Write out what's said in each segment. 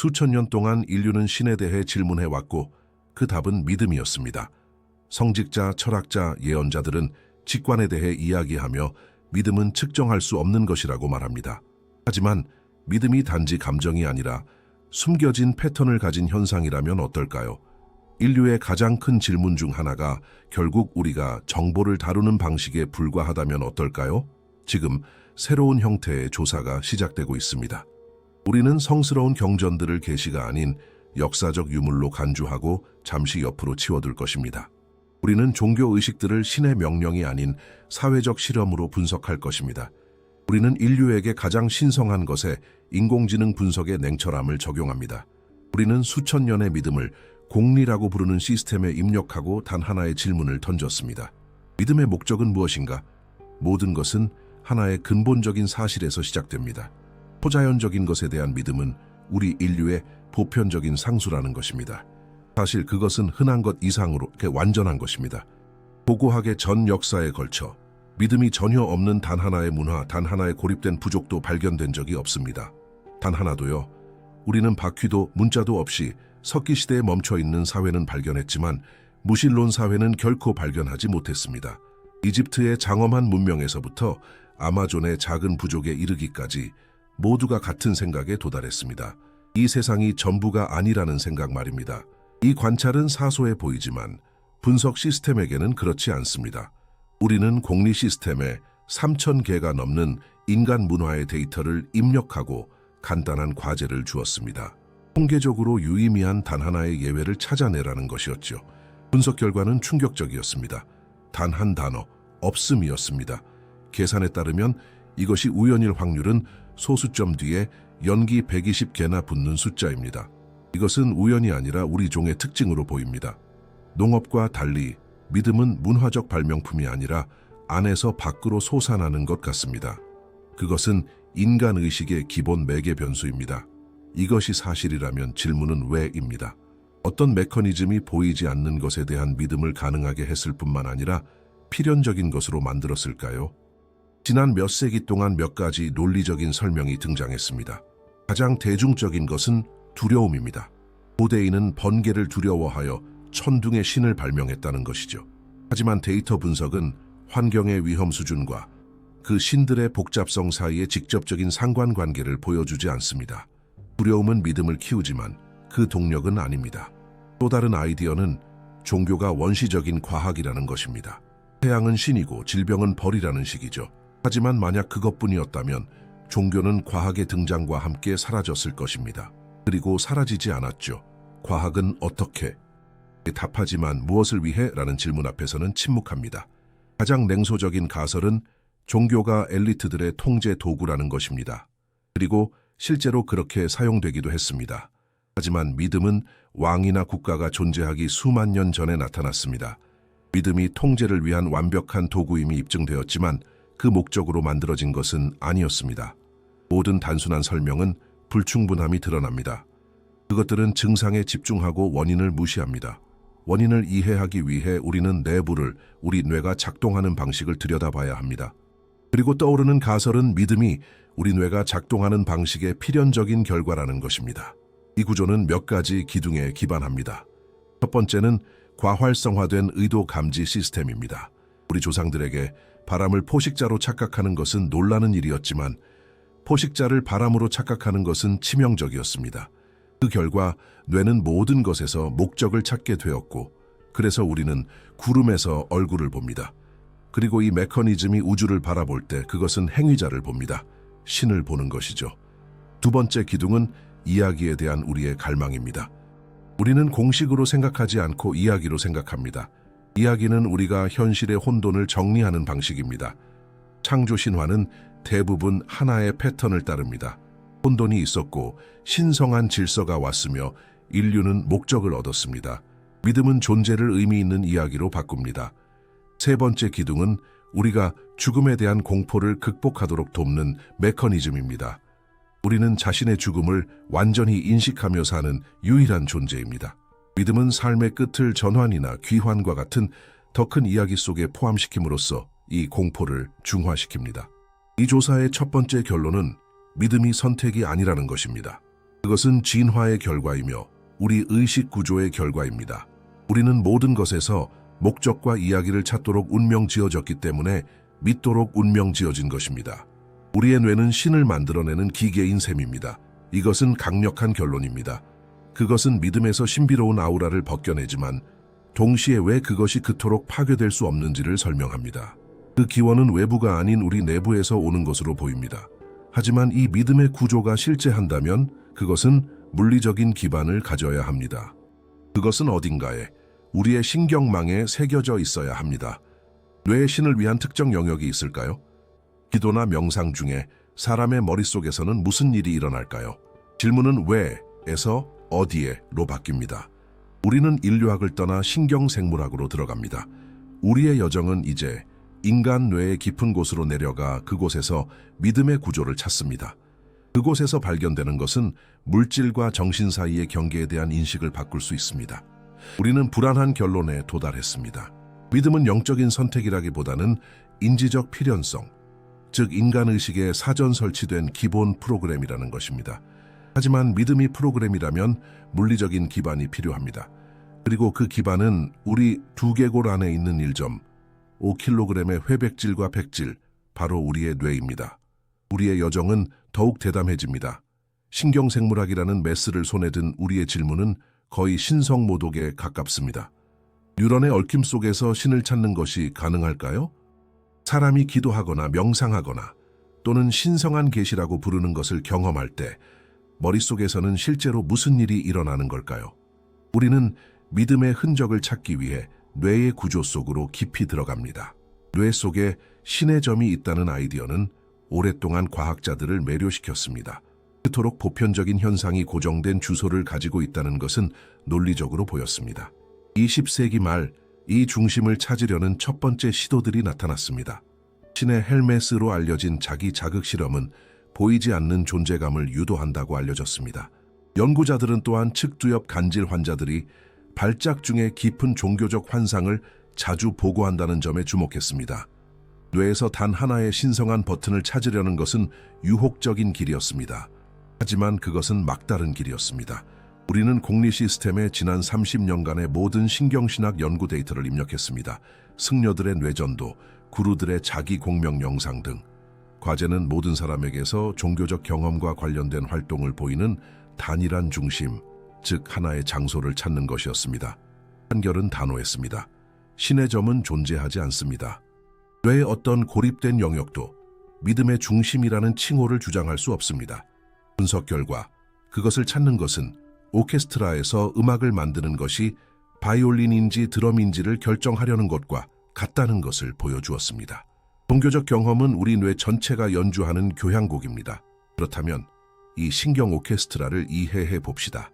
수천 년 동안 인류는 신에 대해 질문해왔고 그 답은 믿음이었습니다. 성직자, 철학자, 예언자들은 직관에 대해 이야기하며 믿음은 측정할 수 없는 것이라고 말합니다. 하지만 믿음이 단지 감정이 아니라 숨겨진 패턴을 가진 현상이라면 어떨까요? 인류의 가장 큰 질문 중 하나가 결국 우리가 정보를 다루는 방식에 불과하다면 어떨까요? 지금 새로운 형태의 조사가 시작되고 있습니다. 우리는 성스러운 경전들을 계시가 아닌 역사적 유물로 간주하고 잠시 옆으로 치워둘 것입니다. 우리는 종교 의식들을 신의 명령이 아닌 사회적 실험으로 분석할 것입니다. 우리는 인류에게 가장 신성한 것에 인공지능 분석의 냉철함을 적용합니다. 우리는 수천 년의 믿음을 공리라고 부르는 시스템에 입력하고 단 하나의 질문을 던졌습니다. 믿음의 목적은 무엇인가? 모든 것은 하나의 근본적인 사실에서 시작됩니다. 초자연적인 것에 대한 믿음은 우리 인류의 보편적인 상수라는 것입니다. 사실 그것은 흔한 것 이상으로 완전한 것입니다. 고고하게 전 역사에 걸쳐 믿음이 전혀 없는 단 하나의 문화, 단 하나의 고립된 부족도 발견된 적이 없습니다. 단 하나도요. 우리는 바퀴도 문자도 없이 석기 시대에 멈춰있는 사회는 발견했지만 무신론 사회는 결코 발견하지 못했습니다. 이집트의 장엄한 문명에서부터 아마존의 작은 부족에 이르기까지 모두가 같은 생각에 도달했습니다. 이 세상이 전부가 아니라는 생각 말입니다. 이 관찰은 사소해 보이지만 분석 시스템에게는 그렇지 않습니다. 우리는 공리 시스템에 3,000개가 넘는 인간 문화의 데이터를 입력하고 간단한 과제를 주었습니다. 통계적으로 유의미한 단 하나의 예외를 찾아내라는 것이었죠. 분석 결과는 충격적이었습니다. 단 한 단어, 없음이었습니다. 계산에 따르면 이것이 우연일 확률은 소수점 뒤에 연기 120개나 붙는 숫자입니다. 이것은 우연이 아니라 우리 종의 특징으로 보입니다. 농업과 달리 믿음은 문화적 발명품이 아니라 안에서 밖으로 솟아나는 것 같습니다. 그것은 인간 의식의 기본 매개 변수입니다. 이것이 사실이라면 질문은 왜입니다. 어떤 메커니즘이 보이지 않는 것에 대한 믿음을 가능하게 했을 뿐만 아니라 필연적인 것으로 만들었을까요? 지난 몇 세기 동안 몇 가지 논리적인 설명이 등장했습니다. 가장 대중적인 것은 두려움입니다. 고대인은 번개를 두려워하여 천둥의 신을 발명했다는 것이죠. 하지만 데이터 분석은 환경의 위험 수준과 그 신들의 복잡성 사이의 직접적인 상관관계를 보여주지 않습니다. 두려움은 믿음을 키우지만 그 동력은 아닙니다. 또 다른 아이디어는 종교가 원시적인 과학이라는 것입니다. 태양은 신이고 질병은 벌이라는 식이죠. 하지만 만약 그것뿐이었다면 종교는 과학의 등장과 함께 사라졌을 것입니다. 그리고 사라지지 않았죠. 과학은 어떻게? 답하지만 무엇을 위해? 라는 질문 앞에서는 침묵합니다. 가장 냉소적인 가설은 종교가 엘리트들의 통제 도구라는 것입니다. 그리고 실제로 그렇게 사용되기도 했습니다. 하지만 믿음은 왕이나 국가가 존재하기 수만 년 전에 나타났습니다. 믿음이 통제를 위한 완벽한 도구임이 입증되었지만 그 목적으로 만들어진 것은 아니었습니다. 모든 단순한 설명은 불충분함이 드러납니다. 그것들은 증상에 집중하고 원인을 무시합니다. 원인을 이해하기 위해 우리는 내부를, 우리 뇌가 작동하는 방식을 들여다봐야 합니다. 그리고 떠오르는 가설은 믿음이 우리 뇌가 작동하는 방식의 필연적인 결과라는 것입니다. 이 구조는 몇 가지 기둥에 기반합니다. 첫 번째는 과활성화된 의도 감지 시스템입니다. 우리 조상들에게 바람을 포식자로 착각하는 것은 놀라는 일이었지만 포식자를 바람으로 착각하는 것은 치명적이었습니다. 그 결과 뇌는 모든 것에서 목적을 찾게 되었고 그래서 우리는 구름에서 얼굴을 봅니다. 그리고 이 메커니즘이 우주를 바라볼 때 그것은 행위자를 봅니다. 신을 보는 것이죠. 두 번째 기둥은 이야기에 대한 우리의 갈망입니다. 우리는 공식으로 생각하지 않고 이야기로 생각합니다. 이야기는 우리가 현실의 혼돈을 정리하는 방식입니다. 창조 신화는 대부분 하나의 패턴을 따릅니다. 혼돈이 있었고 신성한 질서가 왔으며 인류는 목적을 얻었습니다. 믿음은 존재를 의미 있는 이야기로 바꿉니다. 세 번째 기둥은 우리가 죽음에 대한 공포를 극복하도록 돕는 메커니즘입니다. 우리는 자신의 죽음을 완전히 인식하며 사는 유일한 존재입니다. 믿음은 삶의 끝을 전환이나 귀환과 같은 더 큰 이야기 속에 포함시킴으로써 이 공포를 중화시킵니다. 이 조사의 첫 번째 결론은 믿음이 선택이 아니라는 것입니다. 그것은 진화의 결과이며 우리 의식 구조의 결과입니다. 우리는 모든 것에서 목적과 이야기를 찾도록 운명 지어졌기 때문에 믿도록 운명 지어진 것입니다. 우리의 뇌는 신을 만들어내는 기계인 셈입니다. 이것은 강력한 결론입니다. 그것은 믿음에서 신비로운 아우라를 벗겨내지만 동시에 왜 그것이 그토록 파괴될 수 없는지를 설명합니다. 그 기원은 외부가 아닌 우리 내부에서 오는 것으로 보입니다. 하지만 이 믿음의 구조가 실제한다면 그것은 물리적인 기반을 가져야 합니다. 그것은 어딘가에 우리의 신경망에 새겨져 있어야 합니다. 뇌의 신을 위한 특정 영역이 있을까요? 기도나 명상 중에 사람의 머릿속에서는 무슨 일이 일어날까요? 질문은 왜에서 어디에로 바뀝니다. 우리는 인류학을 떠나 신경생물학으로 들어갑니다. 우리의 여정은 이제 인간 뇌의 깊은 곳으로 내려가 그곳에서 믿음의 구조를 찾습니다. 그곳에서 발견되는 것은 물질과 정신 사이의 경계에 대한 인식을 바꿀 수 있습니다. 우리는 불안한 결론에 도달했습니다. 믿음은 영적인 선택이라기보다는 인지적 필연성, 즉 인간의식에 사전 설치된 기본 프로그램이라는 것입니다. 하지만 믿음이 프로그램이라면 물리적인 기반이 필요합니다. 그리고 그 기반은 우리 두개골 안에 있는 1.5kg의 회백질과 백질, 바로 우리의 뇌입니다. 우리의 여정은 더욱 대담해집니다. 신경생물학이라는 메스를 손에 든 우리의 질문은 거의 신성모독에 가깝습니다. 뉴런의 얽힘 속에서 신을 찾는 것이 가능할까요? 사람이 기도하거나 명상하거나 또는 신성한 계시라고 부르는 것을 경험할 때 머릿속에서는 실제로 무슨 일이 일어나는 걸까요? 우리는 믿음의 흔적을 찾기 위해 뇌의 구조 속으로 깊이 들어갑니다. 뇌 속에 신의 점이 있다는 아이디어는 오랫동안 과학자들을 매료시켰습니다. 그토록 보편적인 현상이 고정된 주소를 가지고 있다는 것은 논리적으로 보였습니다. 20세기 말 이 중심을 찾으려는 첫 번째 시도들이 나타났습니다. 신의 헬메스로 알려진 자기 자극 실험은 보이지 않는 존재감을 유도한다고 알려졌습니다. 연구자들은 또한 측두엽 간질 환자들이 발작 중에 깊은 종교적 환상을 자주 보고한다는 점에 주목했습니다. 뇌에서 단 하나의 신성한 버튼을 찾으려는 것은 유혹적인 길이었습니다. 하지만 그것은 막다른 길이었습니다. 우리는 공리 시스템에 지난 30년간의 모든 신경신학 연구 데이터를 입력했습니다. 승려들의 뇌전도, 구루들의 자기 공명 영상 등. 과제는 모든 사람에게서 종교적 경험과 관련된 활동을 보이는 단일한 중심, 즉 하나의 장소를 찾는 것이었습니다. 한결은 단호했습니다. 신의 점은 존재하지 않습니다. 뇌의 어떤 고립된 영역도 믿음의 중심이라는 칭호를 주장할 수 없습니다. 분석 결과 그것을 찾는 것은 오케스트라에서 음악을 만드는 것이 바이올린인지 드럼인지를 결정하려는 것과 같다는 것을 보여주었습니다. 종교적 경험은 우리 뇌 전체가 연주하는 교향곡입니다. 그렇다면 이 신경 오케스트라를 이해해 봅시다.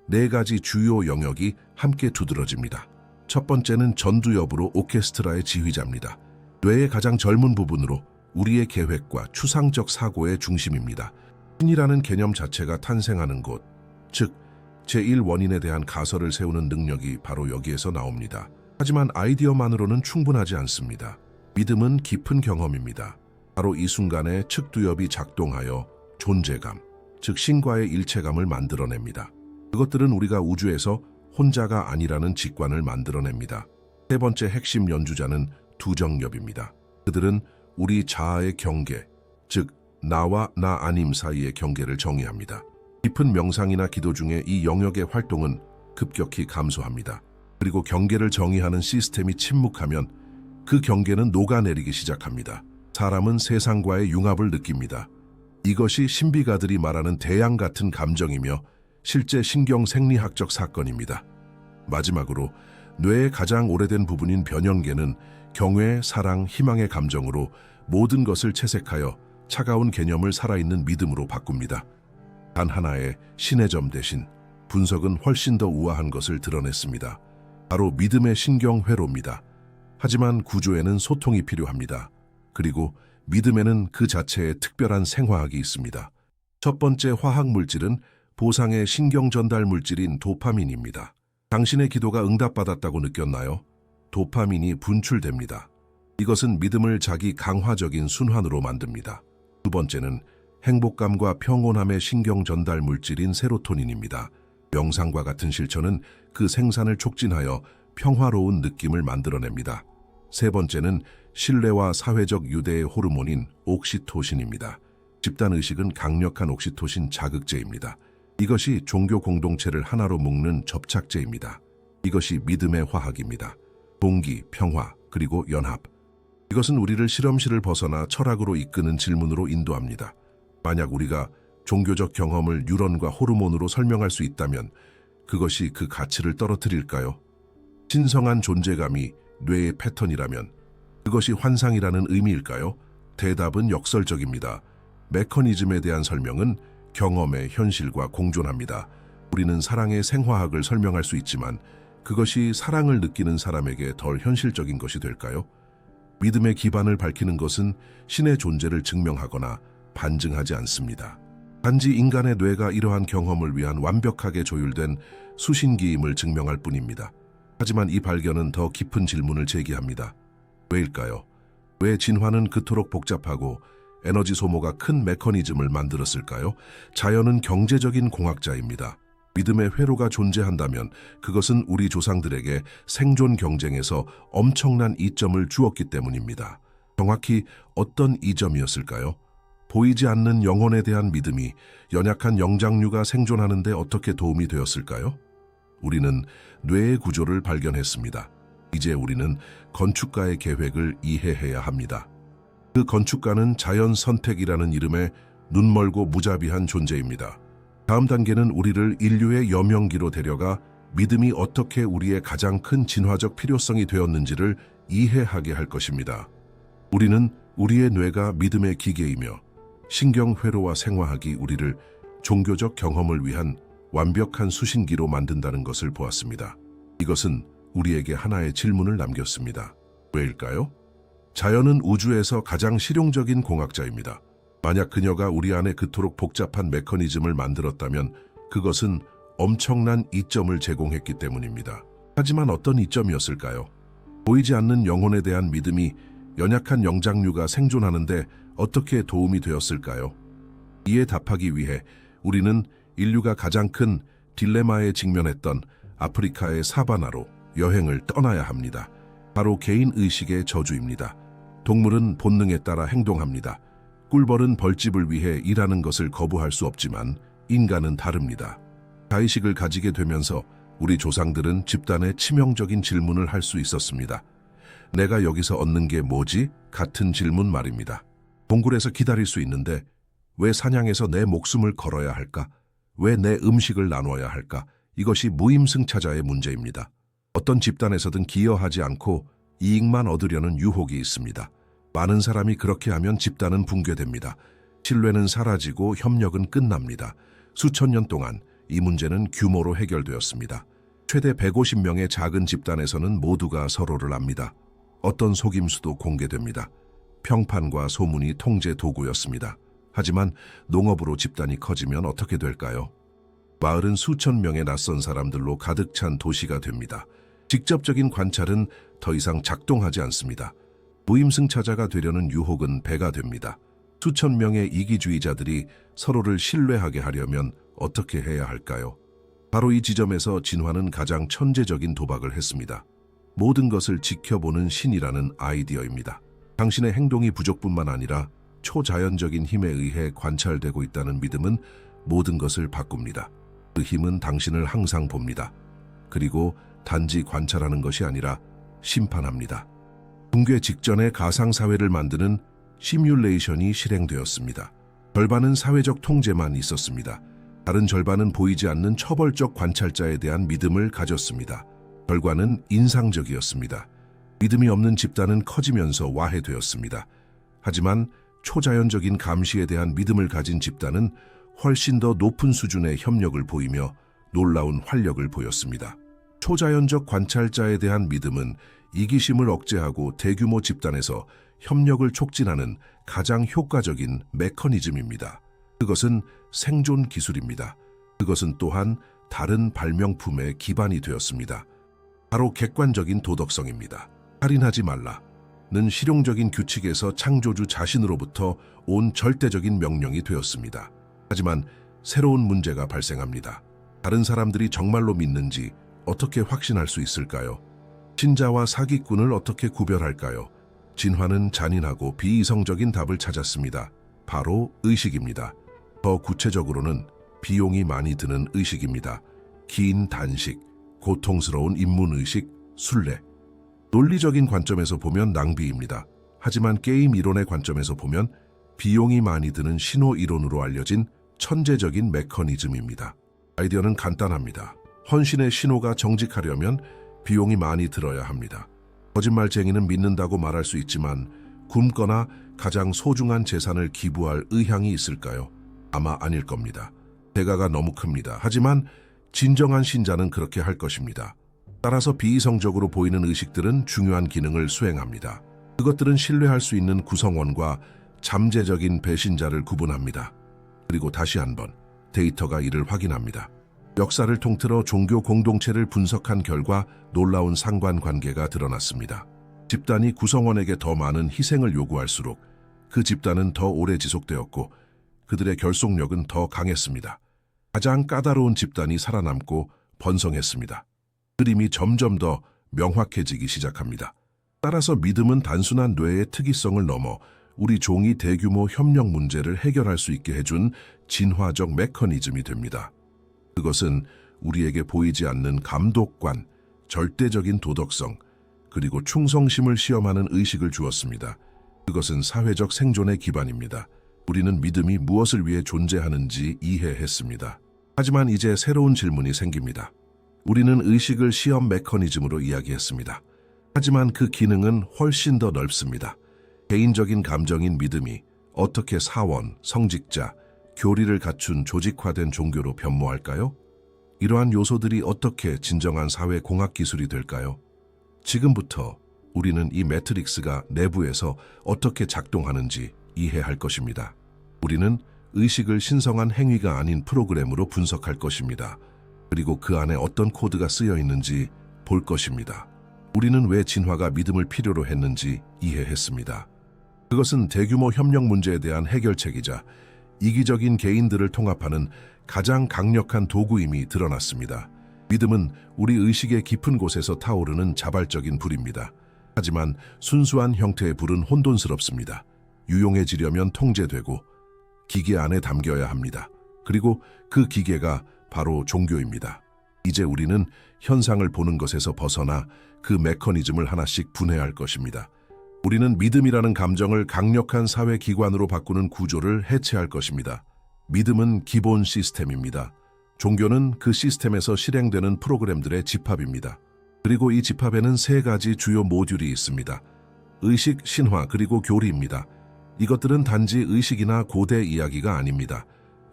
4가지 주요 영역이 함께 두드러집니다. 첫 번째는 전두엽으로 오케스트라의 지휘자입니다. 뇌의 가장 젊은 부분으로 우리의 계획과 추상적 사고의 중심입니다. 신이라는 개념 자체가 탄생하는 곳, 즉 제1원인에 대한 가설을 세우는 능력이 바로 여기에서 나옵니다. 하지만 아이디어만으로는 충분하지 않습니다. 믿음은 깊은 경험입니다. 바로 이 순간에 측두엽이 작동하여 존재감, 즉 신과의 일체감을 만들어냅니다. 그것들은 우리가 우주에서 혼자가 아니라는 직관을 만들어냅니다. 세 번째 핵심 연주자는 두정엽입니다. 그들은 우리 자아의 경계, 즉 나와 나 아님 사이의 경계를 정의합니다. 깊은 명상이나 기도 중에 이 영역의 활동은 급격히 감소합니다. 그리고 경계를 정의하는 시스템이 침묵하면 그 경계는 녹아내리기 시작합니다. 사람은 세상과의 융합을 느낍니다. 이것이 신비가들이 말하는 대양 같은 감정이며 실제 신경생리학적 사건입니다. 마지막으로 뇌의 가장 오래된 부분인 변형계는 경외, 사랑, 희망의 감정으로 모든 것을 채색하여 차가운 개념을 살아있는 믿음으로 바꿉니다. 단 하나의 신의 점 대신 분석은 훨씬 더 우아한 것을 드러냈습니다. 바로 믿음의 신경회로입니다. 하지만 구조에는 소통이 필요합니다. 그리고 믿음에는 그 자체의 특별한 생화학이 있습니다. 첫 번째 화학 물질은 보상의 신경 전달 물질인 도파민입니다. 당신의 기도가 응답받았다고 느꼈나요? 도파민이 분출됩니다. 이것은 믿음을 자기 강화적인 순환으로 만듭니다. 두 번째는 행복감과 평온함의 신경 전달 물질인 세로토닌입니다. 명상과 같은 실천은 그 생산을 촉진하여 평화로운 느낌을 만들어냅니다. 세 번째는 신뢰와 사회적 유대의 호르몬인 옥시토신입니다. 집단의식은 강력한 옥시토신 자극제입니다. 이것이 종교 공동체를 하나로 묶는 접착제입니다. 이것이 믿음의 화학입니다. 동기, 평화, 그리고 연합. 이것은 우리를 실험실을 벗어나 철학으로 이끄는 질문으로 인도합니다. 만약 우리가 종교적 경험을 뉴런과 호르몬으로 설명할 수 있다면 그것이 그 가치를 떨어뜨릴까요? 신성한 존재감이 뇌의 패턴이라면 그것이 환상이라는 의미일까요? 대답은 역설적입니다. 메커니즘에 대한 설명은 경험의 현실과 공존합니다. 우리는 사랑의 생화학을 설명할 수 있지만 그것이 사랑을 느끼는 사람에게 덜 현실적인 것이 될까요? 믿음의 기반을 밝히는 것은 신의 존재를 증명하거나 반증하지 않습니다. 단지 인간의 뇌가 이러한 경험을 위한 완벽하게 조율된 수신기임을 증명할 뿐입니다. 하지만 이 발견은 더 깊은 질문을 제기합니다. 왜일까요? 왜 진화는 그토록 복잡하고 에너지 소모가 큰 메커니즘을 만들었을까요? 자연은 경제적인 공학자입니다. 믿음의 회로가 존재한다면 그것은 우리 조상들에게 생존 경쟁에서 엄청난 이점을 주었기 때문입니다. 정확히 어떤 이점이었을까요? 보이지 않는 영혼에 대한 믿음이 연약한 영장류가 생존하는 데 어떻게 도움이 되었을까요? 우리는 뇌의 구조를 발견했습니다. 이제 우리는 건축가의 계획을 이해해야 합니다. 그 건축가는 자연 선택이라는 이름의 눈멀고 무자비한 존재입니다. 다음 단계는 우리를 인류의 여명기로 데려가 믿음이 어떻게 우리의 가장 큰 진화적 필요성이 되었는지를 이해하게 할 것입니다. 우리는 우리의 뇌가 믿음의 기계이며 신경회로와 생화학이 우리를 종교적 경험을 위한 완벽한 수신기로 만든다는 것을 보았습니다. 이것은 우리에게 하나의 질문을 남겼습니다. 왜일까요? 자연은 우주에서 가장 실용적인 공학자입니다. 만약 그녀가 우리 안에 그토록 복잡한 메커니즘을 만들었다면 그것은 엄청난 이점을 제공했기 때문입니다. 하지만 어떤 이점이었을까요? 보이지 않는 영혼에 대한 믿음이 연약한 영장류가 생존하는데 어떻게 도움이 되었을까요? 이에 답하기 위해 우리는 인류가 가장 큰 딜레마에 직면했던 아프리카의 사바나로 여행을 떠나야 합니다. 바로 개인의식의 저주입니다. 동물은 본능에 따라 행동합니다. 꿀벌은 벌집을 위해 일하는 것을 거부할 수 없지만 인간은 다릅니다. 자의식을 가지게 되면서 우리 조상들은 집단에 치명적인 질문을 할 수 있었습니다. 내가 여기서 얻는 게 뭐지? 같은 질문 말입니다. 동굴에서 기다릴 수 있는데 왜 사냥에서 내 목숨을 걸어야 할까? 왜 내 음식을 나눠야 할까? 이것이 무임승차자의 문제입니다. 어떤 집단에서든 기여하지 않고 이익만 얻으려는 유혹이 있습니다. 많은 사람이 그렇게 하면 집단은 붕괴됩니다. 신뢰는 사라지고 협력은 끝납니다. 수천 년 동안 이 문제는 규모로 해결되었습니다. 최대 150명의 작은 집단에서는 모두가 서로를 압니다. 어떤 속임수도 공개됩니다. 평판과 소문이 통제 도구였습니다. 하지만 농업으로 집단이 커지면 어떻게 될까요? 마을은 수천 명의 낯선 사람들로 가득 찬 도시가 됩니다. 직접적인 관찰은 더 이상 작동하지 않습니다. 무임승차자가 되려는 유혹은 배가 됩니다. 수천 명의 이기주의자들이 서로를 신뢰하게 하려면 어떻게 해야 할까요? 바로 이 지점에서 진화는 가장 천재적인 도박을 했습니다. 모든 것을 지켜보는 신이라는 아이디어입니다. 당신의 행동이 부족뿐만 아니라 초자연적인 힘에 의해 관찰되고 있다는 믿음은 모든 것을 바꿉니다. 그 힘은 당신을 항상 봅니다. 그리고 단지 관찰하는 것이 아니라 심판합니다. 붕괴 직전에 가상사회를 만드는 시뮬레이션이 실행되었습니다. 절반은 사회적 통제만 있었습니다. 다른 절반은 보이지 않는 처벌적 관찰자에 대한 믿음을 가졌습니다. 결과는 인상적이었습니다. 믿음이 없는 집단은 커지면서 와해되었습니다. 하지만 초자연적인 감시에 대한 믿음을 가진 집단은 훨씬 더 높은 수준의 협력을 보이며 놀라운 활력을 보였습니다. 초자연적 관찰자에 대한 믿음은 이기심을 억제하고 대규모 집단에서 협력을 촉진하는 가장 효과적인 메커니즘입니다. 그것은 생존 기술입니다. 그것은 또한 다른 발명품의 기반이 되었습니다. 바로 객관적인 도덕성입니다. 살인하지 말라. 실용적인 규칙에서 창조주 자신으로부터 온 절대적인 명령이 되었습니다. 하지만 새로운 문제가 발생합니다. 다른 사람들이 정말로 믿는지 어떻게 확신할 수 있을까요? 신자와 사기꾼을 어떻게 구별할까요? 진화는 잔인하고 비이성적인 답을 찾았습니다. 바로 의식입니다. 더 구체적으로는 비용이 많이 드는 의식입니다. 긴 단식, 고통스러운 입문의식, 순례. 논리적인 관점에서 보면 낭비입니다. 하지만 게임 이론의 관점에서 보면 비용이 많이 드는 신호 이론으로 알려진 천재적인 메커니즘입니다. 아이디어는 간단합니다. 헌신의 신호가 정직하려면 비용이 많이 들어야 합니다. 거짓말쟁이는 믿는다고 말할 수 있지만 굶거나 가장 소중한 재산을 기부할 의향이 있을까요? 아마 아닐 겁니다. 대가가 너무 큽니다. 하지만 진정한 신자는 그렇게 할 것입니다. 따라서 비이성적으로 보이는 의식들은 중요한 기능을 수행합니다. 그것들은 신뢰할 수 있는 구성원과 잠재적인 배신자를 구분합니다. 그리고 다시 한번 데이터가 이를 확인합니다. 역사를 통틀어 종교 공동체를 분석한 결과 놀라운 상관관계가 드러났습니다. 집단이 구성원에게 더 많은 희생을 요구할수록 그 집단은 더 오래 지속되었고 그들의 결속력은 더 강했습니다. 가장 까다로운 집단이 살아남고 번성했습니다. 그림이 점점 더 명확해지기 시작합니다. 따라서 믿음은 단순한 뇌의 특이성을 넘어 우리 종이 대규모 협력 문제를 해결할 수 있게 해준 진화적 메커니즘이 됩니다. 그것은 우리에게 보이지 않는 감독관, 절대적인 도덕성, 그리고 충성심을 시험하는 의식을 주었습니다. 그것은 사회적 생존의 기반입니다. 우리는 믿음이 무엇을 위해 존재하는지 이해했습니다. 하지만 이제 새로운 질문이 생깁니다. 우리는 의식을 시험 메커니즘으로 이야기했습니다. 하지만 그 기능은 훨씬 더 넓습니다. 개인적인 감정인 믿음이 어떻게 사원, 성직자, 교리를 갖춘 조직화된 종교로 변모할까요? 이러한 요소들이 어떻게 진정한 사회 공학 기술이 될까요? 지금부터 우리는 이 매트릭스가 내부에서 어떻게 작동하는지 이해할 것입니다. 우리는 의식을 신성한 행위가 아닌 프로그램으로 분석할 것입니다. 그리고 그 안에 어떤 코드가 쓰여 있는지 볼 것입니다. 우리는 왜 진화가 믿음을 필요로 했는지 이해했습니다. 그것은 대규모 협력 문제에 대한 해결책이자 이기적인 개인들을 통합하는 가장 강력한 도구임이 드러났습니다. 믿음은 우리 의식의 깊은 곳에서 타오르는 자발적인 불입니다. 하지만 순수한 형태의 불은 혼돈스럽습니다. 유용해지려면 통제되고 기계 안에 담겨야 합니다. 그리고 그 기계가 바로 종교입니다. 이제 우리는 현상을 보는 것에서 벗어나 그 메커니즘을 하나씩 분해할 것입니다. 우리는 믿음이라는 감정을 강력한 사회 기관으로 바꾸는 구조를 해체할 것입니다. 믿음은 기본 시스템입니다. 종교는 그 시스템에서 실행되는 프로그램들의 집합입니다. 그리고 이 집합에는 세 가지 주요 모듈이 있습니다. 의식, 신화, 그리고 교리입니다. 이것들은 단지 의식이나 고대 이야기가 아닙니다.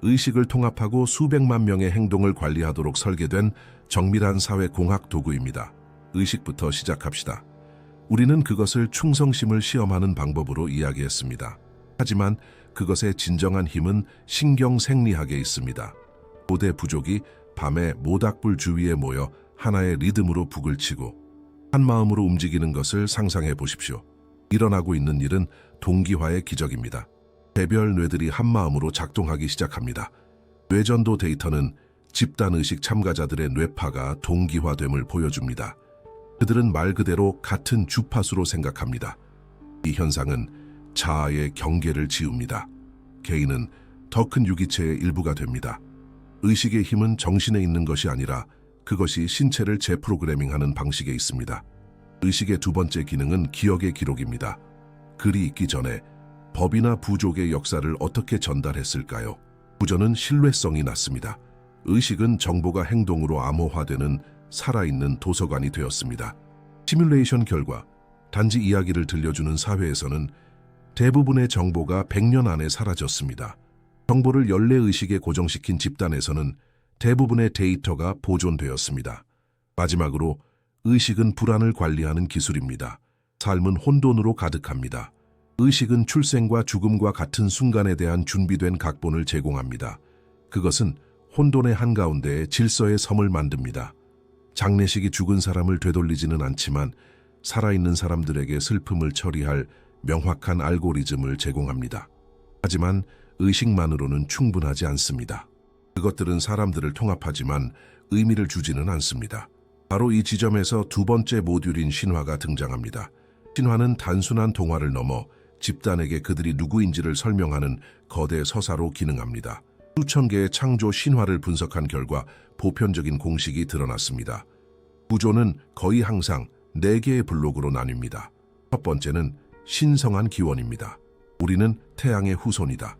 의식을 통합하고 수백만 명의 행동을 관리하도록 설계된 정밀한 사회 공학 도구입니다. 의식부터 시작합시다. 우리는 그것을 충성심을 시험하는 방법으로 이야기했습니다. 하지만 그것의 진정한 힘은 신경생리학에 있습니다. 고대 부족이 밤에 모닥불 주위에 모여 하나의 리듬으로 북을 치고 한 마음으로 움직이는 것을 상상해 보십시오. 일어나고 있는 일은 동기화의 기적입니다. 개별 뇌들이 한 마음으로 작동하기 시작합니다. 뇌전도 데이터는 집단의식 참가자들의 뇌파가 동기화됨을 보여줍니다. 그들은 말 그대로 같은 주파수로 생각합니다. 이 현상은 자아의 경계를 지웁니다. 개인은 더 큰 유기체의 일부가 됩니다. 의식의 힘은 정신에 있는 것이 아니라 그것이 신체를 재프로그래밍하는 방식에 있습니다. 의식의 두 번째 기능은 기억의 기록입니다. 글이 있기 전에 법이나 부족의 역사를 어떻게 전달했을까요? 구조는 신뢰성이 낮습니다. 의식은 정보가 행동으로 암호화되는 살아있는 도서관이 되었습니다. 시뮬레이션 결과 단지 이야기를 들려주는 사회에서는 대부분의 정보가 100년 안에 사라졌습니다. 정보를 연례의식에 고정시킨 집단에서는 대부분의 데이터가 보존되었습니다. 마지막으로 의식은 불안을 관리하는 기술입니다. 삶은 혼돈으로 가득합니다. 의식은 출생과 죽음과 같은 순간에 대한 준비된 각본을 제공합니다. 그것은 혼돈의 한가운데에 질서의 섬을 만듭니다. 장례식이 죽은 사람을 되돌리지는 않지만 살아있는 사람들에게 슬픔을 처리할 명확한 알고리즘을 제공합니다. 하지만 의식만으로는 충분하지 않습니다. 그것들은 사람들을 통합하지만 의미를 주지는 않습니다. 바로 이 지점에서 두 번째 모듈인 신화가 등장합니다. 신화는 단순한 동화를 넘어 집단에게 그들이 누구인지를 설명하는 거대 서사로 기능합니다. 수천 개의 창조 신화를 분석한 결과 보편적인 공식이 드러났습니다. 구조는 거의 항상 4개의 블록으로 나뉩니다. 첫 번째는 신성한 기원입니다. 우리는 태양의 후손이다.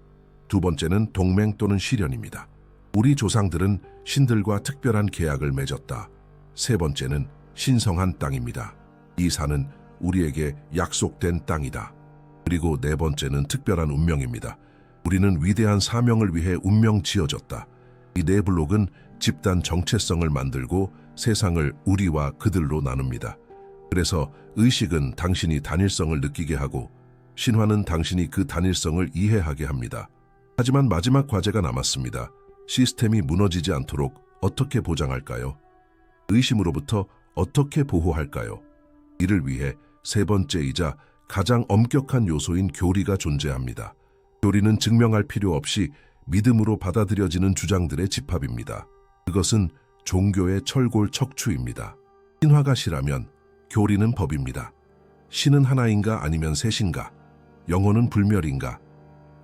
두 번째는 동맹 또는 시련입니다. 우리 조상들은 신들과 특별한 계약을 맺었다. 세 번째는 신성한 땅입니다. 이 산은 우리에게 약속된 땅이다. 그리고 네 번째는 특별한 운명입니다. 우리는 위대한 사명을 위해 운명 지어졌다. 이 네 블록은 집단 정체성을 만들고 세상을 우리와 그들로 나눕니다. 그래서 의식은 당신이 단일성을 느끼게 하고 신화는 당신이 그 단일성을 이해하게 합니다. 하지만 마지막 과제가 남았습니다. 시스템이 무너지지 않도록 어떻게 보장할까요? 의심으로부터 어떻게 보호할까요? 이를 위해 세 번째이자 가장 엄격한 요소인 교리가 존재합니다. 교리는 증명할 필요 없이 믿음으로 받아들여지는 주장들의 집합입니다. 그것은 종교의 철골 척추입니다. 신화가 시라면 교리는 법입니다. 신은 하나인가 아니면 셋인가? 영혼은 불멸인가?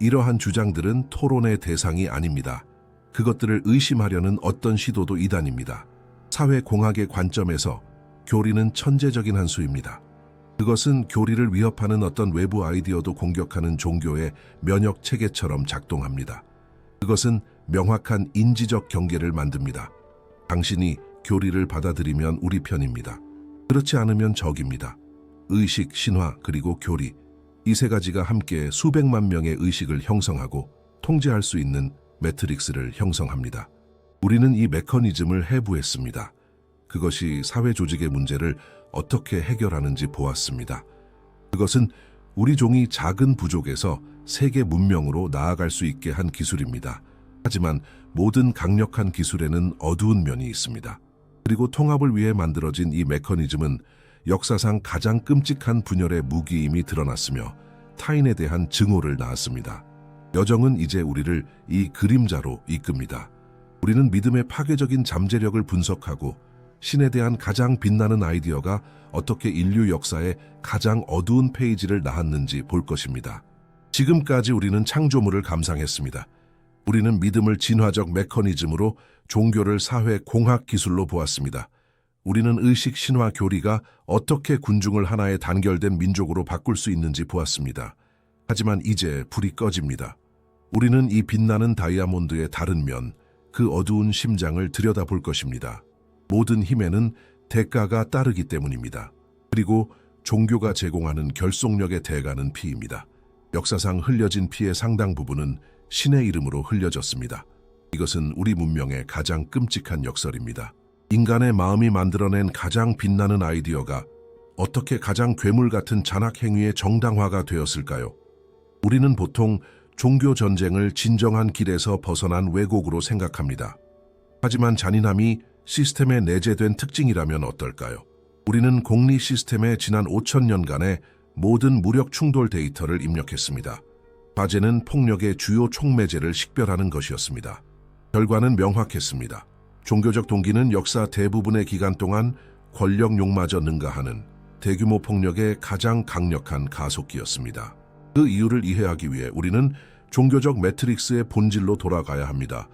이러한 주장들은 토론의 대상이 아닙니다. 그것들을 의심하려는 어떤 시도도 이단입니다. 사회공학의 관점에서 교리는 천재적인 한 수입니다. 그것은 교리를 위협하는 어떤 외부 아이디어도 공격하는 종교의 면역 체계처럼 작동합니다. 그것은 명확한 인지적 경계를 만듭니다. 당신이 교리를 받아들이면 우리 편입니다. 그렇지 않으면 적입니다. 의식, 신화, 그리고 교리, 이 세 가지가 함께 수백만 명의 의식을 형성하고 통제할 수 있는 매트릭스를 형성합니다. 우리는 이 메커니즘을 해부했습니다. 그것이 사회 조직의 문제를 어떻게 해결하는지 보았습니다. 그것은 우리 종이 작은 부족에서 세계 문명으로 나아갈 수 있게 한 기술입니다. 하지만 모든 강력한 기술에는 어두운 면이 있습니다. 그리고 통합을 위해 만들어진 이 메커니즘은 역사상 가장 끔찍한 분열의 무기임이 드러났으며 타인에 대한 증오를 낳았습니다. 여정은 이제 우리를 이 그림자로 이끕니다. 우리는 믿음의 파괴적인 잠재력을 분석하고 신에 대한 가장 빛나는 아이디어가 어떻게 인류 역사의 가장 어두운 페이지를 낳았는지 볼 것입니다. 지금까지 우리는 창조물을 감상했습니다. 우리는 믿음을 진화적 메커니즘으로, 종교를 사회 공학 기술로 보았습니다. 우리는 의식, 신화, 교리가 어떻게 군중을 하나의 단결된 민족으로 바꿀 수 있는지 보았습니다. 하지만 이제 불이 꺼집니다. 우리는 이 빛나는 다이아몬드의 다른 면, 그 어두운 심장을 들여다볼 것입니다. 모든 힘에는 대가가 따르기 때문입니다. 그리고 종교가 제공하는 결속력의 대가는 피입니다. 역사상 흘려진 피의 상당 부분은 신의 이름으로 흘려졌습니다. 이것은 우리 문명의 가장 끔찍한 역설입니다. 인간의 마음이 만들어낸 가장 빛나는 아이디어가 어떻게 가장 괴물 같은 잔악 행위의 정당화가 되었을까요? 우리는 보통 종교 전쟁을 진정한 길에서 벗어난 왜곡으로 생각합니다. 하지만 잔인함이 시스템에 내재된 특징이라면 어떨까요? 우리는 공리 시스템에 지난 5,000년간의 모든 무력 충돌 데이터를 입력했습니다. 과제는 폭력의 주요 촉매제를 식별하는 것이었습니다. 결과는 명확했습니다. 종교적 동기는 역사 대부분의 기간 동안 권력욕마저 능가하는 대규모 폭력의 가장 강력한 가속기였습니다. 그 이유를 이해하기 위해 우리는 종교적 매트릭스의 본질로 돌아가야 합니다.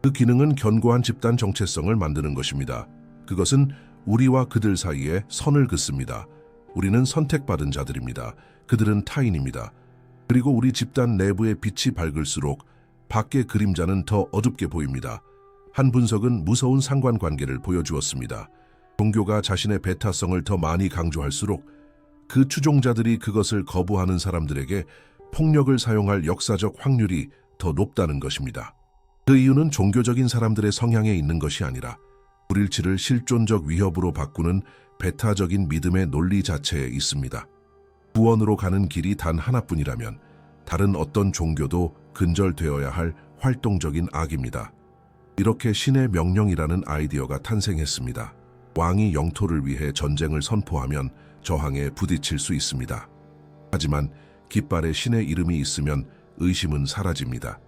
그 기능은 견고한 집단 정체성을 만드는 것입니다. 그것은 우리와 그들 사이에 선을 긋습니다. 우리는 선택받은 자들입니다. 그들은 타인입니다. 그리고 우리 집단 내부의 빛이 밝을수록 밖의 그림자는 더 어둡게 보입니다. 한 분석은 무서운 상관관계를 보여주었습니다. 종교가 자신의 배타성을 더 많이 강조할수록 그 추종자들이 그것을 거부하는 사람들에게 폭력을 사용할 역사적 확률이 더 높다는 것입니다. 그 이유는 종교적인 사람들의 성향에 있는 것이 아니라 불일치를 실존적 위협으로 바꾸는 배타적인 믿음의 논리 자체에 있습니다. 구원으로 가는 길이 단 하나뿐이라면 다른 어떤 종교도 근절되어야 할 활동적인 악입니다. 이렇게 신의 명령이라는 아이디어가 탄생했습니다. 왕이 영토를 위해 전쟁을 선포하면 저항에 부딪힐 수 있습니다. 하지만 깃발에 신의 이름이 있으면 의심은 사라집니다.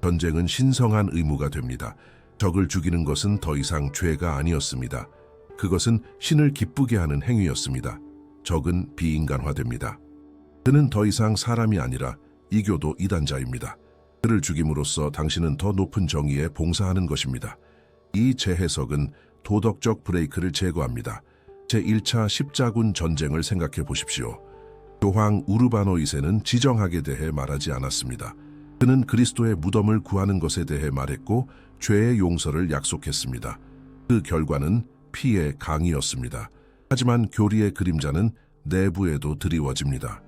전쟁은 신성한 의무가 됩니다. 적을 죽이는 것은 더 이상 죄가 아니었습니다. 그것은 신을 기쁘게 하는 행위였습니다. 적은 비인간화됩니다. 그는 더 이상 사람이 아니라 이교도 이단자입니다. 그를 죽임으로써 당신은 더 높은 정의에 봉사하는 것입니다. 이 재해석은 도덕적 브레이크를 제거합니다. 제1차 십자군 전쟁을 생각해 보십시오. 교황 우르바노 2세는 지정학에 대해 말하지 않았습니다. 그는 그리스도의 무덤을 구하는 것에 대해 말했고 죄의 용서를 약속했습니다. 그 결과는 피의 강이었습니다. 하지만 교리의 그림자는 내부에도 드리워집니다.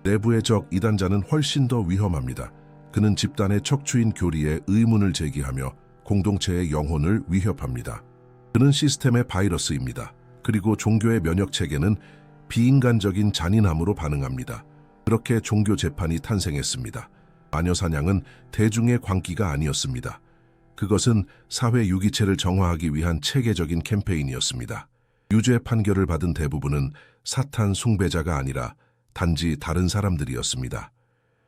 내부의 적 이단자는 훨씬 더 위험합니다. 그는 집단의 척추인 교리에 의문을 제기하며 공동체의 영혼을 위협합니다. 그는 시스템의 바이러스입니다. 그리고 종교의 면역체계는 비인간적인 잔인함으로 반응합니다. 그렇게 종교 재판이 탄생했습니다. 마녀사냥은 대중의 광기가 아니었습니다. 그것은 사회 유기체를 정화하기 위한 체계적인 캠페인이었습니다. 유죄 판결을 받은 대부분은 사탄 숭배자가 아니라 단지 다른 사람들이었습니다.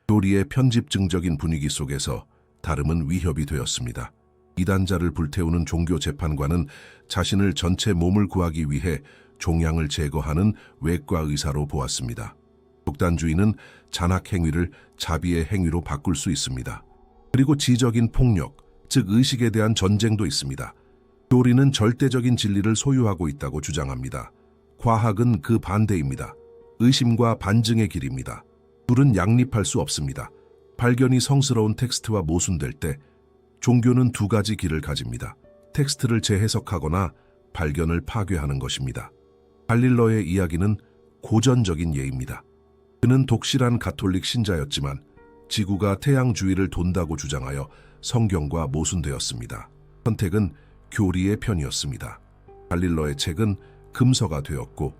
교리의 편집증적인 분위기 속에서 다름은 위협이 되었습니다. 이단자를 불태우는 종교 재판관은 자신을 전체 몸을 구하기 위해 종양을 제거하는 외과 의사로 보았습니다. 독단주의는 잔악 행위를 자비의 행위로 바꿀 수 있습니다. 그리고 지적인 폭력, 즉 의식에 대한 전쟁도 있습니다. 교리는 절대적인 진리를 소유하고 있다고 주장합니다. 과학은 그 반대입니다. 의심과 반증의 길입니다. 둘은 양립할 수 없습니다. 발견이 성스러운 텍스트와 모순될 때 종교는 두 가지 길을 가집니다. 텍스트를 재해석하거나 발견을 파괴하는 것입니다. 갈릴러의 이야기는 고전적인 예입니다. 그는 독실한 가톨릭 신자였지만 지구가 태양주위를 돈다고 주장하여 성경과 모순되었습니다. 선택은 교리의 편이었습니다. 갈릴러의 책은 금서가 되었고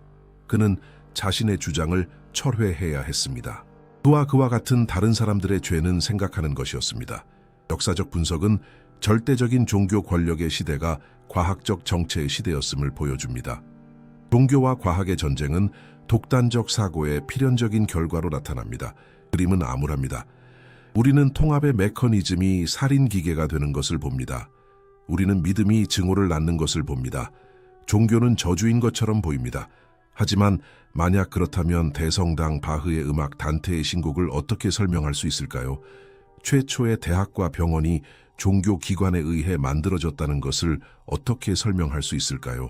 그는 자신의 주장을 철회해야 했습니다. 그와 같은 다른 사람들의 죄는 생각하는 것이었습니다. 역사적 분석은 절대적인 종교 권력의 시대가 과학적 정체의 시대였음을 보여줍니다. 종교와 과학의 전쟁은 독단적 사고의 필연적인 결과로 나타납니다. 그림은 암울합니다. 우리는 통합의 메커니즘이 살인기계가 되는 것을 봅니다. 우리는 믿음이 증오를 낳는 것을 봅니다. 종교는 저주인 것처럼 보입니다. 하지만 만약 그렇다면 대성당 바흐의 음악 단테의 신곡을 어떻게 설명할 수 있을까요? 최초의 대학과 병원이 종교기관에 의해 만들어졌다는 것을 어떻게 설명할 수 있을까요?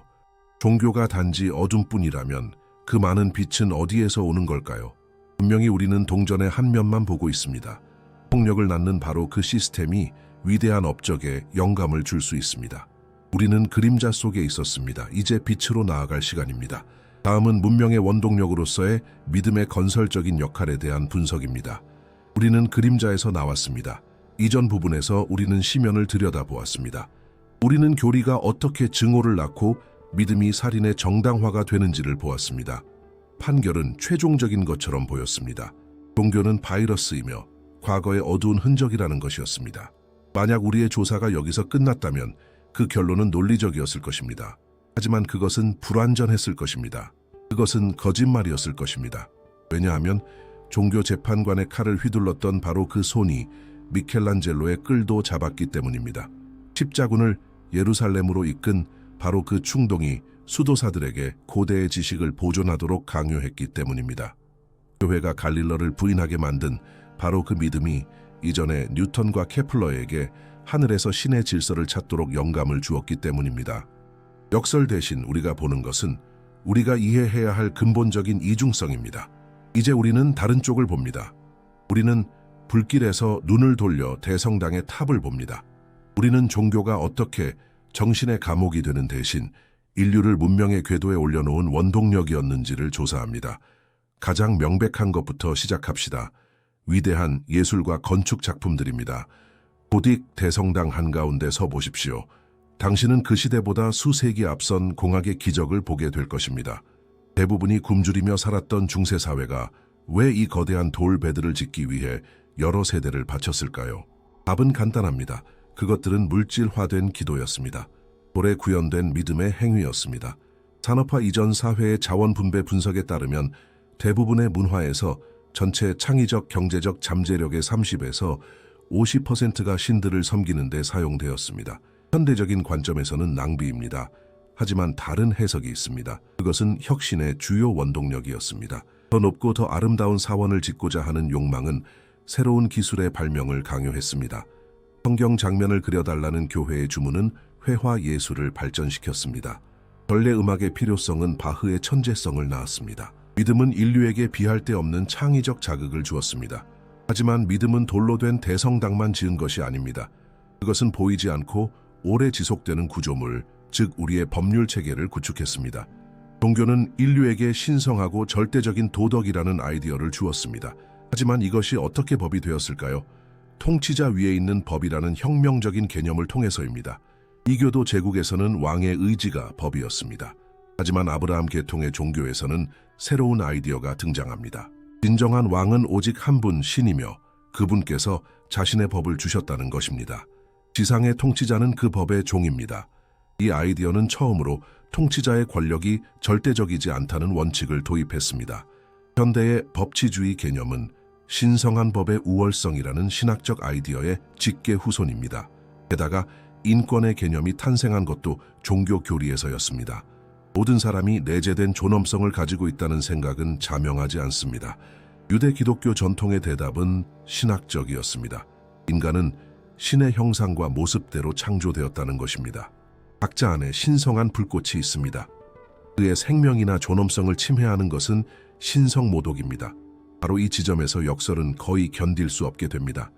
종교가 단지 어둠뿐이라면 그 많은 빛은 어디에서 오는 걸까요? 분명히 우리는 동전의 한 면만 보고 있습니다. 폭력을 낳는 바로 그 시스템이 위대한 업적에 영감을 줄 수 있습니다. 우리는 그림자 속에 있었습니다. 이제 빛으로 나아갈 시간입니다. 다음은 문명의 원동력으로서의 믿음의 건설적인 역할에 대한 분석입니다. 우리는 그림자에서 나왔습니다. 이전 부분에서 우리는 시면을 들여다보았습니다. 우리는 교리가 어떻게 증오를 낳고 믿음이 살인의 정당화가 되는지를 보았습니다. 판결은 최종적인 것처럼 보였습니다. 종교는 바이러스이며 과거의 어두운 흔적이라는 것이었습니다. 만약 우리의 조사가 여기서 끝났다면 그 결론은 논리적이었을 것입니다. 하지만 그것은 불완전했을 것입니다. 그것은 거짓말이었을 것입니다. 왜냐하면 종교 재판관의 칼을 휘둘렀던 바로 그 손이 미켈란젤로의 끌도 잡았기 때문입니다. 십자군을 예루살렘으로 이끈 바로 그 충동이 수도사들에게 고대의 지식을 보존하도록 강요했기 때문입니다. 교회가 갈릴러를 부인하게 만든 바로 그 믿음이 이전에 뉴턴과 케플러에게 하늘에서 신의 질서를 찾도록 영감을 주었기 때문입니다. 역설 대신 우리가 보는 것은 우리가 이해해야 할 근본적인 이중성입니다. 이제 우리는 다른 쪽을 봅니다. 우리는 불길에서 눈을 돌려 대성당의 탑을 봅니다. 우리는 종교가 어떻게 정신의 감옥이 되는 대신 인류를 문명의 궤도에 올려놓은 원동력이었는지를 조사합니다. 가장 명백한 것부터 시작합시다. 위대한 예술과 건축 작품들입니다. 고딕 대성당 한가운데 서 보십시오. 당신은 그 시대보다 수세기 앞선 공학의 기적을 보게 될 것입니다. 대부분이 굶주리며 살았던 중세사회가 왜 이 거대한 돌배들을 짓기 위해 여러 세대를 바쳤을까요? 답은 간단합니다. 그것들은 물질화된 기도였습니다. 돌에 구현된 믿음의 행위였습니다. 산업화 이전 사회의 자원 분배 분석에 따르면 대부분의 문화에서 전체 창의적 경제적 잠재력의 30에서 50%가 신들을 섬기는 데 사용되었습니다. 현대적인 관점에서는 낭비입니다. 하지만 다른 해석이 있습니다. 그것은 혁신의 주요 원동력이었습니다. 더 높고 더 아름다운 사원을 짓고자 하는 욕망은 새로운 기술의 발명을 강요했습니다. 성경 장면을 그려달라는 교회의 주문은 회화 예술을 발전시켰습니다. 전래 음악의 필요성은 바흐의 천재성을 낳았습니다. 믿음은 인류에게 비할 데 없는 창의적 자극을 주었습니다. 하지만 믿음은 돌로 된 대성당만 지은 것이 아닙니다. 그것은 보이지 않고 오래 지속되는 구조물, 즉 우리의 법률 체계를 구축했습니다. 종교는 인류에게 신성하고 절대적인 도덕이라는 아이디어를 주었습니다. 하지만 이것이 어떻게 법이 되었을까요? 통치자 위에 있는 법이라는 혁명적인 개념을 통해서입니다. 이교도 제국에서는 왕의 의지가 법이었습니다. 하지만 아브라함 계통의 종교에서는 새로운 아이디어가 등장합니다. 진정한 왕은 오직 한 분 신이며 그분께서 자신의 법을 주셨다는 것입니다. 지상의 통치자는 그 법의 종입니다. 이 아이디어는 처음으로 통치자의 권력이 절대적이지 않다는 원칙을 도입했습니다. 현대의 법치주의 개념은 신성한 법의 우월성이라는 신학적 아이디어의 직계 후손입니다. 게다가 인권의 개념이 탄생한 것도 종교 교리에서였습니다. 모든 사람이 내재된 존엄성을 가지고 있다는 생각은 자명하지 않습니다. 유대 기독교 전통의 대답은 신학적이었습니다. 인간은 신의 형상과 모습대로 창조되었다는 것입니다. 각자 안에 신성한 불꽃이 있습니다. 그의 생명이나 존엄성을 침해하는 것은 신성모독입니다. 바로 이 지점에서 역설은 거의 견딜 수 없게 됩니다.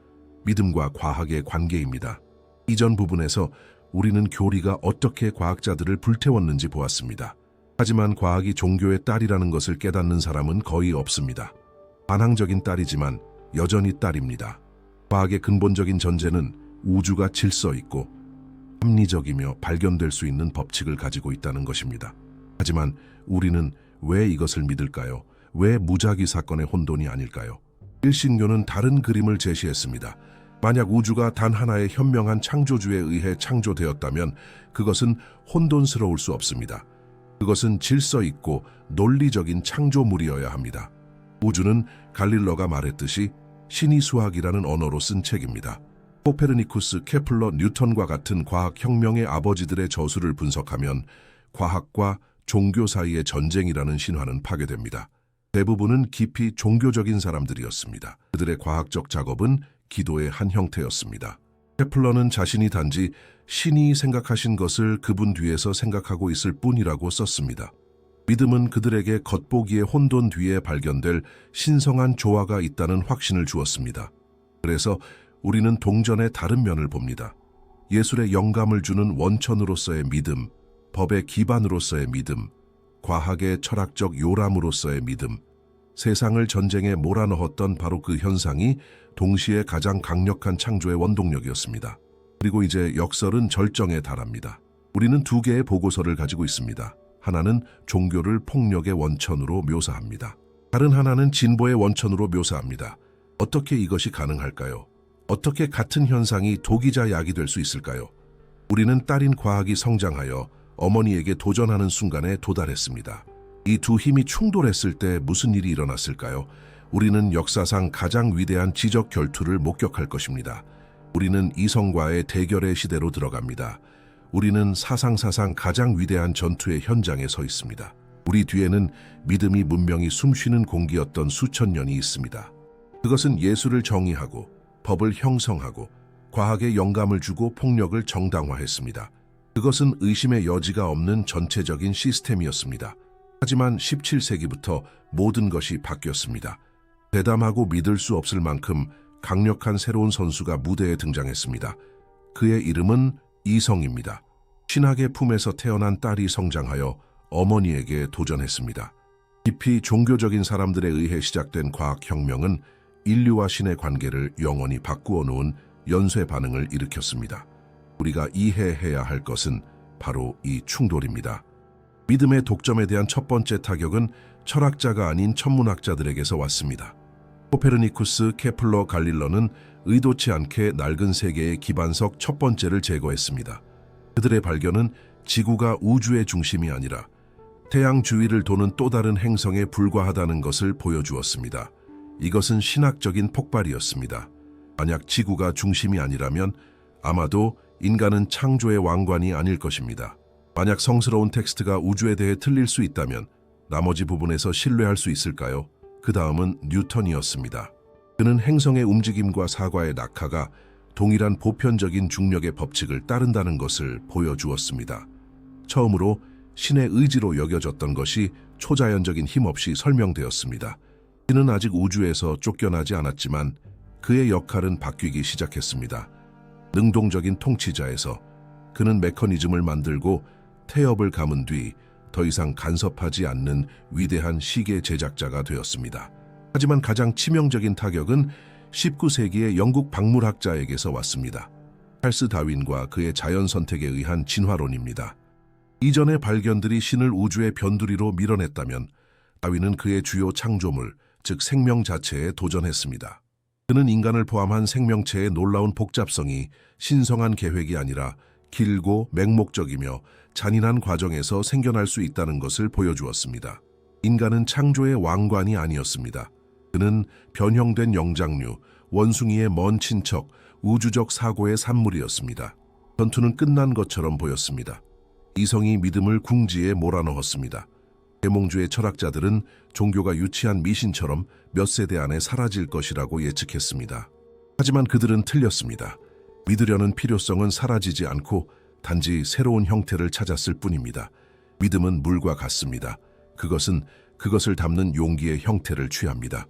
믿음과 과학의 관계입니다. 이전 부분에서 우리는 교리가 어떻게 과학자들을 불태웠는지 보았습니다. 하지만 과학이 종교의 딸이라는 것을 깨닫는 사람은 거의 없습니다. 반항적인 딸이지만 여전히 딸입니다. 과학의 근본적인 전제는 우주가 질서 있고 합리적이며 발견될 수 있는 법칙을 가지고 있다는 것입니다. 하지만 우리는 왜 이것을 믿을까요? 왜 무작위 사건의 혼돈이 아닐까요? 일신교는 다른 그림을 제시했습니다. 만약 우주가 단 하나의 현명한 창조주에 의해 창조되었다면 그것은 혼돈스러울 수 없습니다. 그것은 질서 있고 논리적인 창조물이어야 합니다. 우주는 갈릴러가 말했듯이 신의 수학이라는 언어로 쓴 책입니다. 코페르니쿠스, 케플러, 뉴턴과 같은 과학혁명의 아버지들의 저술을 분석하면 과학과 종교 사이의 전쟁이라는 신화는 파괴됩니다. 대부분은 깊이 종교적인 사람들이었습니다. 그들의 과학적 작업은 기도의 한 형태였습니다. 케플러는 자신이 단지 신이 생각하신 것을 그분 뒤에서 생각하고 있을 뿐이라고 썼습니다. 믿음은 그들에게 겉보기의 혼돈 뒤에 발견될 신성한 조화가 있다는 확신을 주었습니다. 그래서 우리는 동전의 다른 면을 봅니다. 예술에 영감을 주는 원천으로서의 믿음, 법의 기반으로서의 믿음, 과학의 철학적 요람으로서의 믿음, 세상을 전쟁에 몰아넣었던 바로 그 현상이 동시에 가장 강력한 창조의 원동력이었습니다. 그리고 이제 역설은 절정에 달합니다. 우리는 두 개의 보고서를 가지고 있습니다. 하나는 종교를 폭력의 원천으로 묘사합니다. 다른 하나는 진보의 원천으로 묘사합니다. 어떻게 이것이 가능할까요? 어떻게 같은 현상이 독이자 약이 될 수 있을까요? 우리는 딸인 과학이 성장하여 어머니에게 도전하는 순간에 도달했습니다. 이 두 힘이 충돌했을 때 무슨 일이 일어났을까요? 우리는 역사상 가장 위대한 지적 결투를 목격할 것입니다. 우리는 이성과의 대결의 시대로 들어갑니다. 우리는 사상 가장 위대한 전투의 현장에 서 있습니다. 우리 뒤에는 믿음이 문명이 숨쉬는 공기였던 수천 년이 있습니다. 그것은 예술을 정의하고 법을 형성하고 과학에 영감을 주고 폭력을 정당화했습니다. 그것은 의심의 여지가 없는 전체적인 시스템이었습니다. 하지만 17세기부터 모든 것이 바뀌었습니다. 대담하고 믿을 수 없을 만큼 강력한 새로운 선수가 무대에 등장했습니다. 그의 이름은 이성입니다. 신학의 품에서 태어난 딸이 성장하여 어머니에게 도전했습니다. 깊이 종교적인 사람들에 의해 시작된 과학혁명은 인류와 신의 관계를 영원히 바꾸어 놓은 연쇄 반응을 일으켰습니다. 우리가 이해해야 할 것은 바로 이 충돌입니다. 믿음의 독점에 대한 첫 번째 타격은 철학자가 아닌 천문학자들에게서 왔습니다. 코페르니쿠스, 케플러, 갈릴러는 의도치 않게 낡은 세계의 기반석 첫 번째를 제거했습니다. 그들의 발견은 지구가 우주의 중심이 아니라 태양 주위를 도는 또 다른 행성에 불과하다는 것을 보여주었습니다. 이것은 신학적인 폭발이었습니다. 만약 지구가 중심이 아니라면 아마도 인간은 창조의 왕관이 아닐 것입니다. 만약 성스러운 텍스트가 우주에 대해 틀릴 수 있다면 나머지 부분에서 신뢰할 수 있을까요? 그 다음은 뉴턴이었습니다. 그는 행성의 움직임과 사과의 낙하가 동일한 보편적인 중력의 법칙을 따른다는 것을 보여주었습니다. 처음으로 신의 의지로 여겨졌던 것이 초자연적인 힘 없이 설명되었습니다. 신은 아직 우주에서 쫓겨나지 않았지만 그의 역할은 바뀌기 시작했습니다. 능동적인 통치자에서 그는 메커니즘을 만들고 태엽을 감은 뒤 더 이상 간섭하지 않는 위대한 시계 제작자가 되었습니다. 하지만 가장 치명적인 타격은 19세기의 영국 박물학자에게서 왔습니다. 찰스 다윈과 그의 자연 선택에 의한 진화론입니다. 이전의 발견들이 신을 우주의 변두리로 밀어냈다면 다윈은 그의 주요 창조물, 즉 생명 자체에 도전했습니다. 그는 인간을 포함한 생명체의 놀라운 복잡성이 신성한 계획이 아니라 길고 맹목적이며 잔인한 과정에서 생겨날 수 있다는 것을 보여주었습니다. 인간은 창조의 왕관이 아니었습니다. 그는 변형된 영장류, 원숭이의 먼 친척, 우주적 사고의 산물이었습니다. 전투는 끝난 것처럼 보였습니다. 이성이 믿음을 궁지에 몰아넣었습니다. 계몽주의 철학자들은 종교가 유치한 미신처럼 몇 세대 안에 사라질 것이라고 예측했습니다. 하지만 그들은 틀렸습니다. 믿으려는 필요성은 사라지지 않고 단지 새로운 형태를 찾았을 뿐입니다. 믿음은 물과 같습니다. 그것은 그것을 담는 용기의 형태를 취합니다.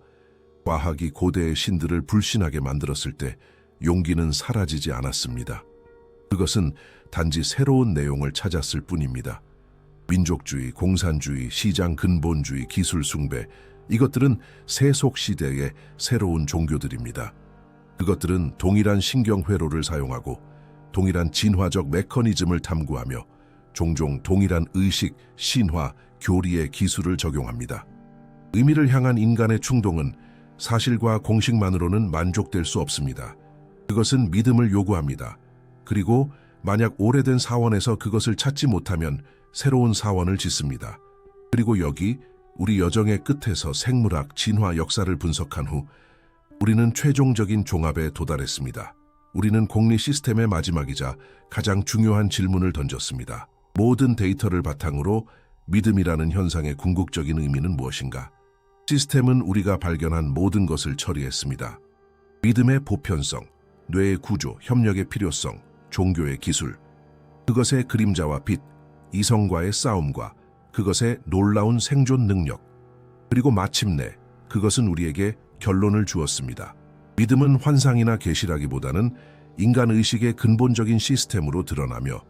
과학이 고대의 신들을 불신하게 만들었을 때 용기는 사라지지 않았습니다. 그것은 단지 새로운 내용을 찾았을 뿐입니다. 민족주의, 공산주의, 시장 근본주의, 기술 숭배, 이것들은 세속 시대의 새로운 종교들입니다. 그것들은 동일한 신경회로를 사용하고 동일한 진화적 메커니즘을 탐구하며 종종 동일한 의식, 신화, 교리의 기술을 적용합니다. 의미를 향한 인간의 충동은 사실과 공식만으로는 만족될 수 없습니다. 그것은 믿음을 요구합니다. 그리고 만약 오래된 사원에서 그것을 찾지 못하면 새로운 사원을 짓습니다. 그리고 여기 우리 여정의 끝에서 생물학, 진화 역사를 분석한 후 우리는 최종적인 종합에 도달했습니다. 우리는 공리 시스템의 마지막이자 가장 중요한 질문을 던졌습니다. 모든 데이터를 바탕으로 믿음이라는 현상의 궁극적인 의미는 무엇인가? 시스템은 우리가 발견한 모든 것을 처리했습니다. 믿음의 보편성, 뇌의 구조, 협력의 필요성, 종교의 기술, 그것의 그림자와 빛, 이성과의 싸움과 그것의 놀라운 생존 능력, 그리고 마침내 그것은 우리에게 결론을 주었습니다. 믿음은 환상이나 계시라기보다는 인간 의식의 근본적인 시스템으로 드러나며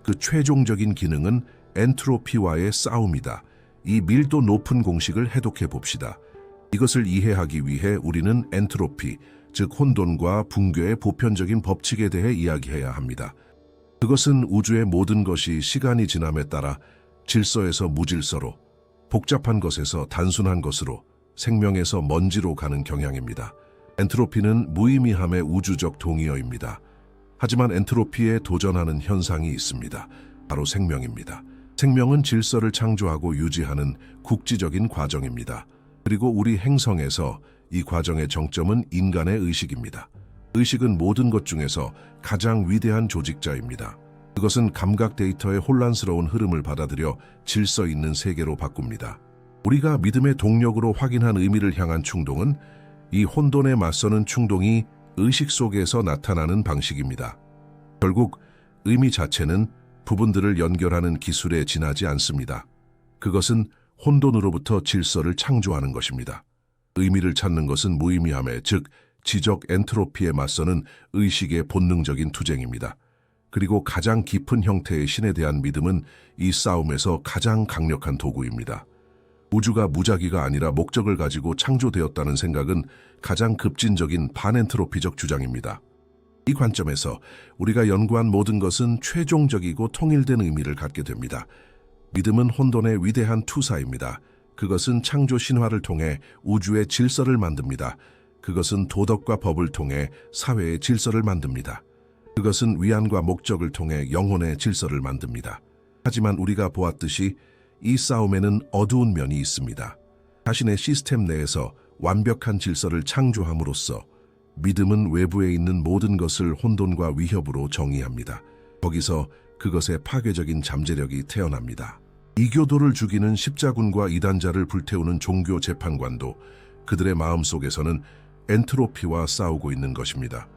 그 최종적인 기능은 엔트로피와의 싸움이다. 이 밀도 높은 공식을 해독해 봅시다. 이것을 이해하기 위해 우리는 엔트로피, 즉 혼돈과 붕괴의 보편적인 법칙에 대해 이야기해야 합니다. 그것은 우주의 모든 것이 시간이 지남에 따라 질서에서 무질서로, 복잡한 것에서 단순한 것으로, 생명에서 먼지로 가는 경향입니다. 엔트로피는 무의미함의 우주적 동의어입니다. 하지만 엔트로피에 도전하는 현상이 있습니다. 바로 생명입니다. 생명은 질서를 창조하고 유지하는 국지적인 과정입니다. 그리고 우리 행성에서 이 과정의 정점은 인간의 의식입니다. 의식은 모든 것 중에서 가장 위대한 조직자입니다. 그것은 감각 데이터의 혼란스러운 흐름을 받아들여 질서 있는 세계로 바꿉니다. 우리가 믿음의 동력으로 확인한 의미를 향한 충동은 이 혼돈에 맞서는 충동이 의식 속에서 나타나는 방식입니다. 결국 의미 자체는 부분들을 연결하는 기술에 지나지 않습니다. 그것은 혼돈으로부터 질서를 창조하는 것입니다. 의미를 찾는 것은 무의미함에, 즉 지적 엔트로피에 맞서는 의식의 본능적인 투쟁입니다. 그리고 가장 깊은 형태의 신에 대한 믿음은 이 싸움에서 가장 강력한 도구입니다. 우주가 무작위가 아니라 목적을 가지고 창조되었다는 생각은 가장 급진적인 반엔트로피적 주장입니다. 이 관점에서 우리가 연구한 모든 것은 최종적이고 통일된 의미를 갖게 됩니다. 믿음은 혼돈의 위대한 투사입니다. 그것은 창조 신화를 통해 우주의 질서를 만듭니다. 그것은 도덕과 법을 통해 사회의 질서를 만듭니다. 그것은 위안과 목적을 통해 영혼의 질서를 만듭니다. 하지만 우리가 보았듯이 이 싸움에는 어두운 면이 있습니다. 자신의 시스템 내에서 완벽한 질서를 창조함으로써 믿음은 외부에 있는 모든 것을 혼돈과 위협으로 정의합니다. 거기서 그것의 파괴적인 잠재력이 태어납니다. 이교도를 죽이는 십자군과 이단자를 불태우는 종교 재판관도 그들의 마음속에서는 엔트로피와 싸우고 있는 것입니다.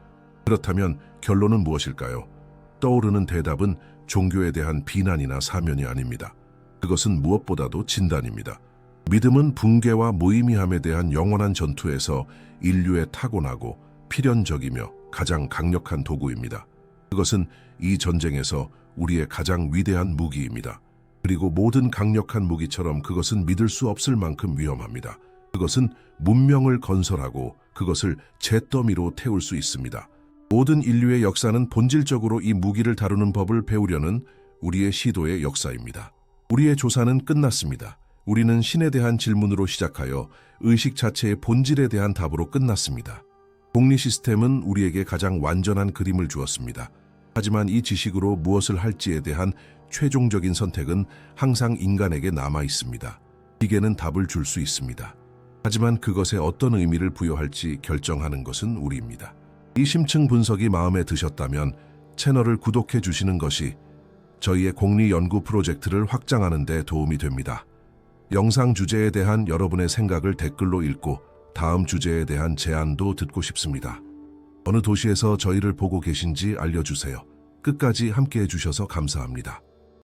그렇다면 결론은 무엇일까요? 떠오르는 대답은 종교에 대한 비난이나 사면이 아닙니다. 그것은 무엇보다도 진단입니다. 믿음은 붕괴와 무의미함에 대한 영원한 전투에서 인류의 타고나고 필연적이며 가장 강력한 도구입니다. 그것은 이 전쟁에서 우리의 가장 위대한 무기입니다. 그리고 모든 강력한 무기처럼 그것은 믿을 수 없을 만큼 위험합니다. 그것은 문명을 건설하고 그것을 잿더미로 태울 수 있습니다. 모든 인류의 역사는 본질적으로 이 무기를 다루는 법을 배우려는 우리의 시도의 역사입니다. 우리의 조사는 끝났습니다. 우리는 신에 대한 질문으로 시작하여 의식 자체의 본질에 대한 답으로 끝났습니다. 공리 시스템은 우리에게 가장 완전한 그림을 주었습니다. 하지만 이 지식으로 무엇을 할지에 대한 최종적인 선택은 항상 인간에게 남아 있습니다. 기계는 답을 줄 수 있습니다. 하지만 그것에 어떤 의미를 부여할지 결정하는 것은 우리입니다. 이 심층 분석이 마음에 드셨다면 채널을 구독해 주시는 것이 저희의 공리 연구 프로젝트를 확장하는 데 도움이 됩니다. 영상 주제에 대한 여러분의 생각을 댓글로 읽고 다음 주제에 대한 제안도 듣고 싶습니다. 어느 도시에서 저희를 보고 계신지 알려주세요. 끝까지 함께해 주셔서 감사합니다.